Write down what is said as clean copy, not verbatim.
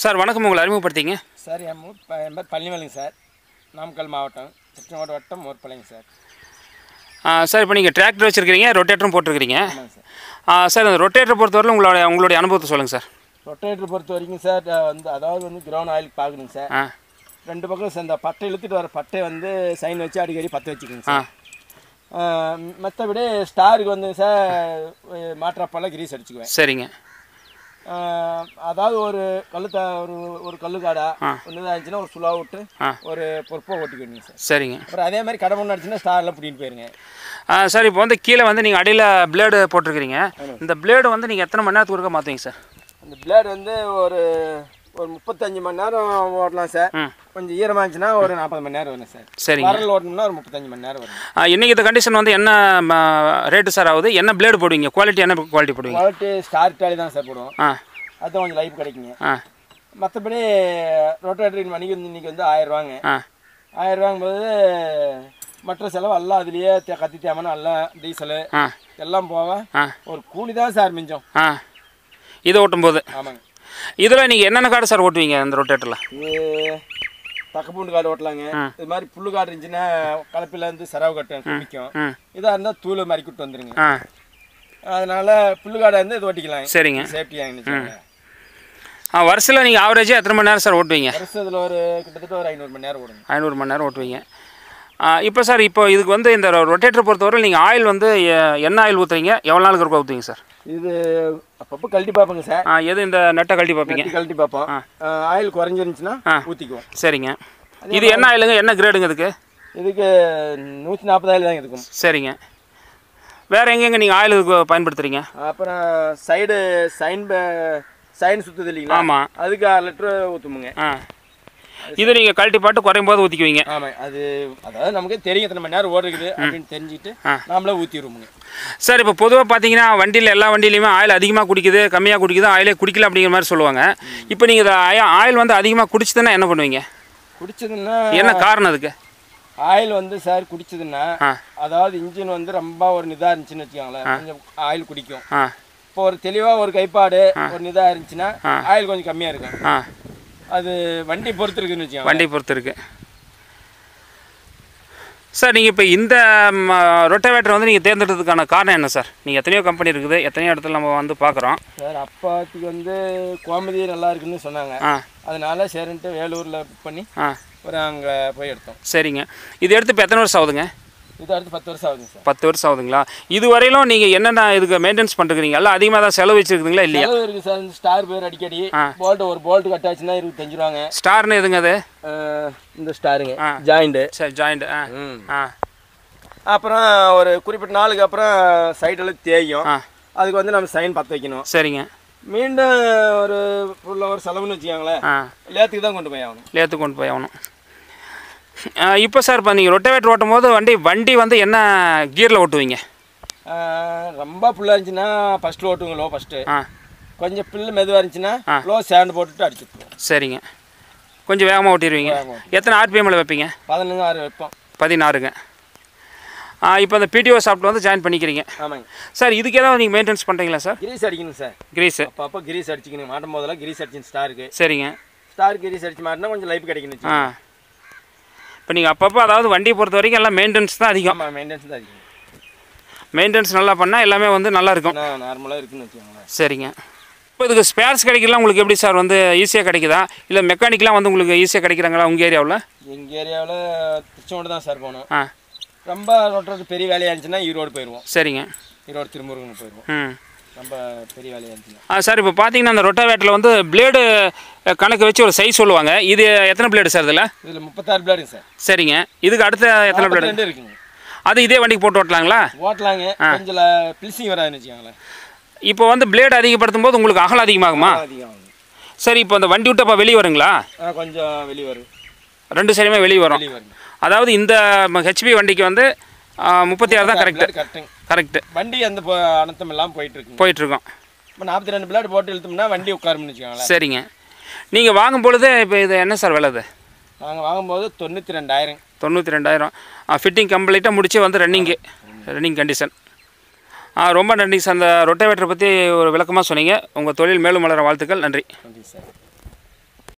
Sir வணக்கம், உங்களை அறிமுகப்படுத்திங்க. Sir என் பேர் பழனிவேலுங்க சார். நாமக்கல் மாவட்டம் திருச்செங்கோடு வட்டம் மோர்பாளையங்க சார். சார் இப்போ நீங்கள் டிராக்டர் வச்சுருக்கிறீங்க, ரொட்டேட்டரும் போட்டிருக்கிறீங்க. ஆமாங்க சார். சார் அந்த ரொட்டேட்டர் பொறுத்தவரைக்கும் உங்களுடைய அனுபவத்தை சொல்லுங்கள் சார். ரொட்டேட்டர் பொறுத்த வரைக்கும் சார் அதாவது கிரவுண்ட் ஆயிலுக்கு பார்க்கணுங்க சார். ரெண்டு பக்கம் இந்த பட்டை இழுத்துட்டு வர பட்டை சைன் வச்சு அடிக்கடி பற்ற வச்சுக்கோங்க சார். மற்றபடி ஸ்டாருக்கு சார் மாற்றாப்பெல்லாம் கிரீஸ் அடிச்சுக்குவேன். சரிங்க. அதாவது ஒரு ஒரு கல்லுக்காடா ஒன்று தான் இருந்துச்சுன்னா ஒரு சுலா விட்டு ஒரு பொறுப்பாக ஓட்டிக்கணுங்க சார். சரிங்க. அப்புறம் அதே மாதிரி கடை ஒன்று அடிச்சுன்னா ஸ்டார்லாம் பிடிக்கிட்டு போயிருங்க. சார் இப்போ கீழே நீங்கள் அடியில் பிளேடு போட்டிருக்கிறீங்க. இந்த பிளேடு நீங்கள் எத்தனை மணி நேரத்துக்கு ஒருக்கா மாற்றுவீங்க சார்? அந்த பிளேடு ஒரு 35 மணி நேரம் ஓட்டலாம் சார். கொஞ்சம் ஈரமாக இருந்துச்சுன்னா ஒரு 40 மணி நேரம் வரும் சார். சரி, வரல் ஓட்டணும்னா ஒரு 35 மணி நேரம் வரும். இன்றைக்கி இந்த கண்டிஷன் என்ன ரேட்டு சார் ஆகுது? என்ன பிளேடு போடுவீங்க? குவாலிட்டி என்ன குவாலிட்டி போடுவீங்க? குவாலிட்டி ஸ்டார் டாலி தான் சார் போடுவோம். அதுதான் கொஞ்சம் லைஃப் கிடைக்குங்க. மற்றபடி ரொட்டேட்டரின் மணிக்கு இன்றைக்கி 1000 ரூபாங்க. 1000 ரூபாங்கும்போது மற்ற செலவு எல்லாம் அதுலேயே கத்தி தேமான எல்லாம் டீசலு எல்லாம் போக ஒரு கூலி தான் சார் மிஞ்சம் இதை ஓட்டும்போது. ஆமாங்க. இதில் நீங்கள் என்னென்ன காடு சார் ஓட்டுவீங்க அந்த ரொட்டேட்டரில்? தக்கப்பூண்டு காடு ஓட்டலாங்க. இது மாதிரி புல்லு காடு இருந்துச்சுன்னா கலப்பிலேருந்து செரவு கட்டு குடிக்கும். இதாக இருந்தால் தூள் மாதிரி கூட்டு வந்துருங்க. அதனால் புல்லு காடை இது ஓட்டிக்கலாம். சரிங்க. சேஃப்டியாக வருஷத்தில் நீங்கள் ஆவரேஜாக எத்தனை மணி நேரம் சார் ஓட்டுவீங்க? வருஷத்தில் கிட்டத்தட்ட ஒரு 500 மணி நேரம் ஓடுங்க. 500 மணி நேரம் ஓட்டுவீங்க. இப்போ சார் இதுக்கு இந்த ரொட்டேட்டர் பொறுத்தவரை நீங்கள் ஆயில் என்ன ஆயில் ஊற்றுறீங்க? எவ்வளோ நாளுக்கு இருக்க ஊற்றுவீங்க சார்? இது அப்பப்போ கழட்டி பார்ப்போங்க சார். எது இந்த நட்டை கழட்டி பார்ப்பீங்க? கழட்டி பார்ப்போம். ஆயில் குறைஞ்சிருந்துச்சுன்னா ஊற்றிக்குவோம். சரிங்க. இது என்ன ஆயிலுங்க? என்ன கிரேடுங்க இதுக்கு? இதுக்கு 140 ஆயில் தான் இருக்கும். சரிங்க. வேறு எங்கெங்கே நீங்கள் ஆயில் இதுக்கு பயன்படுத்துகிறீங்க? அப்புறம் சைன் சுற்றுது இல்லைங்களா? ஆமாம். அதுக்கு 1/2 லிட்டரு ஊற்றுமுங்க. இது நீங்கள் கழட்டி பாட்டு குறையும் போது ஊற்றிக்குவீங்க. ஆமாம். அதாவது நமக்கு தெரியும் எத்தனை மணி நேரம் ஓடுறது அப்படின்னு தெரிஞ்சுட்டு நாமளே ஊற்றிடுவோங்க. சார் இப்போ பொதுவாக பார்த்தீங்கன்னா வண்டியில் எல்லா வண்டியிலையுமே ஆயில் அதிகமாக குடிக்குது, கம்மியாக குடிக்குது, ஆயிலே குடிக்கல அப்படிங்கிற மாதிரி சொல்லுவாங்க. இப்போ நீங்கள் ஆயில் அதிகமாக குடிச்சதுன்னா என்ன பண்ணுவீங்க? குடிச்சதுன்னா என்ன காரணம் அதுக்கு? ஆயில் சார் குடிச்சதுன்னா அதாவது இன்ஜின் ரொம்ப ஒரு நிதாக இருந்துச்சுன்னு வச்சுக்கோங்களேன், கொஞ்சம் ஆயில் குடிக்கும். இப்போ ஒரு தெளிவாக ஒரு கைப்பாடு ஒரு நிதாக இருந்துச்சுன்னா ஆயில் கொஞ்சம் கம்மியாக இருக்கும். அது வண்டி பொறுத்து இருக்குன்னு வச்சுக்கோங்க. வண்டி பொறுத்து இருக்கு சார். நீங்கள் இப்போ இந்த ரொட்டவேட்டர் நீங்கள் தேர்ந்தெடுத்ததுக்கான காரணம் என்ன சார்? நீங்கள் எத்தனையோ கம்பெனி இருக்குது, எத்தனையோ இடத்துல நம்ம பார்க்குறோம் சார். அப்பாத்துக்கு கோமதி நல்லா இருக்குன்னு சொன்னாங்க. அதனால சரின்ட்டு வேலூரில் புக் பண்ணி ஒரு அங்கே போய் எடுத்தோம். சரிங்க. இது எடுத்து இப்போ எத்தனை வருஷம் ஆகுதுங்க? இது அடுத்து 10 வருஷம் ஆகுதுங்க சார். 10 வருஷம் ஆகுதுங்களா? இது வரையிலும் நீங்கள் என்னென்ன இதுக்கு மெயின்டெனன்ஸ் பண்ணுறீங்க? எல்லாம் அதிகமாக தான் செலவு வச்சுருக்குதுங்களா இல்லையா? செலவு இருக்குது சார். ஸ்டார் பேர் அடிக்கடி ஒரு போல்ட்டு கட்டாச்சுன்னா 25 ரூபாங்க. ஸ்டார்னு எதுங்க அது? இந்த ஸ்டாருங்க ஜாயிண்ட்டு. சரி, ஜாயிண்ட்டு. அப்புறம் ஒரு குறிப்பிட்ட நாளுக்கு அப்புறம் சைடெல்லாம் தேயும். அதுக்கு நம்ம சைன் பற்ற வைக்கணும். சரிங்க. மீண்டும் ஒரு ஃபுல்லாக ஒரு செலவுன்னு வச்சுக்கோங்களேன். லேத்துக்கு தான் கொண்டு போய் ஆகணும். லேத்துக்கு கொண்டு போய் ஆகணும். இப்போ சார் இப்போ நீங்கள் ரொட்டவேட்டர் ஓட்டும் போது வண்டி என்ன கியரில் ஓட்டுவீங்க? ரொம்ப ஃபுல்லாக இருந்துச்சுன்னா ஃபஸ்ட்டில் ஓட்டுவோங்க, லோ ஃபஸ்ட்டு. கொஞ்சம் பில்லு மெதுவாக இருந்துச்சுன்னா லோ சேண்டு போட்டுட்டு அடிச்சுட்டுருவோம். சரிங்க. கொஞ்சம் வேகமாக ஓட்டிடுவீங்க. எத்தனை ஆர்பிஎம்மில் வைப்பீங்க? 16 வைப்போம். 16ங்க. இப்போ அந்த பிடிஓ சாஃப்ட் ஜாயின் பண்ணிக்கிறீங்க. ஆமாங்க சார். இதுக்கு ஏதாவது நீங்கள் மெயின்டெனன்ஸ் பண்ணுறீங்களா சார்? கிரீஸ் அடிக்கணும் சார். கிரீஸு அப்போ கிரீஸ் அடிச்சிக்கணும். மாட்டும் போதெல்லாம் கிரீஸ் அடிச்சு ஸ்டாருக்கு. சரிங்க. ஸ்டார் கிரீஸ் அடிச்சு மாட்டினா கொஞ்சம் லைஃப் கிடைக்கணும். இப்போ நீங்கள் அப்பப்போ அதாவது வண்டியை பொறுத்த வரைக்கும் எல்லாம் மெயின்டெனன்ஸ் தான் அதிகம். ஆமாம், மெயின்டெனன்ஸ் தான் அதிகம். மெயின்டெனன்ஸ் நல்லா பண்ணால் எல்லாமே நல்லா இருக்கும். நார்மலாக இருக்குன்னு வச்சுக்கோங்களேன். சரிங்க. இப்போ இதுக்கு ஸ்பேர்ஸ் கிடைக்கலாம் உங்களுக்கு எப்படி சார்? ஈஸியாக கிடைக்குதா இல்லை மெக்கானிக்கெலாம் உங்களுக்கு ஈஸியாக கிடைக்கிறாங்களா உங்கள் ஏரியாவில்? எங்கள் ஏரியாவில் திருச்செங்கோடு தான் சார் போகணும். ரொம்ப ரொட்டவேட்டர் பெரிய வேலையாக இருந்துச்சுன்னா ஈரோடு போயிடுவோம். சரிங்க. ஈரோடு திருமுருகன் போயிடுவோம். ரொம்ப பெரிய வேலையாக இருந்துச்சுன்னா. சார் இப்போ பார்த்தீங்கன்னா அந்த ரொட்டவேட்டரில் பிளேடு கணக்கு வச்சு ஒரு சைஸ் சொல்லுவாங்க. இது எத்தனை பிளேடு சார்? இதில் 36 பிளேடுங்க சார். சரிங்க. இதுக்கு அடுத்த எத்தனை பிளேடு இருக்குங்க? அது இதே வண்டிக்கு போட்டு ஓட்டலாங்களா? ஓட்டலாங்க. கொஞ்சம் பிளிசிங் வராதுன்னு வச்சுக்கோங்களேன். இப்போ பிளேடு அதிகப்படுத்தும் போது உங்களுக்கு அகலம் அதிகமாகுமா? அதிகமாகும். சரி. இப்போ அந்த வண்டி விட்டு அப்போ வெளியே வருங்களா? கொஞ்சம் வெளியே வரும். 2 சைடுமே வெளியே வரும். அதாவது இந்த ஹெச்பி வண்டிக்கு 36 தான் கரெக்டு. வண்டி அந்த அனத்தம் எல்லாம் போயிட்டுருக்கோம். இப்போ 42 பிளேடு போட்டு இழுத்தோம்னா வண்டி உட்காரும்னு வச்சுக்கோங்களேன். சரிங்க. நீங்கள் வாங்கும் பொழுது இப்போ இது என்ன சார் விலை? நாங்கள் வாங்கும்போது 92,000. 92,000. ஃபிட்டிங் கம்ப்ளீட்டாக முடிச்சு ரன்னிங் கண்டிஷன். ரொம்ப நன்றி சார். அந்த ரொட்டவேட்டரை பற்றி ஒரு விளக்கமாக சொன்னீங்க. உங்கள் தொழில் மேலும் வளர வாழ்த்துக்கள். நன்றி. நன்றி சார்.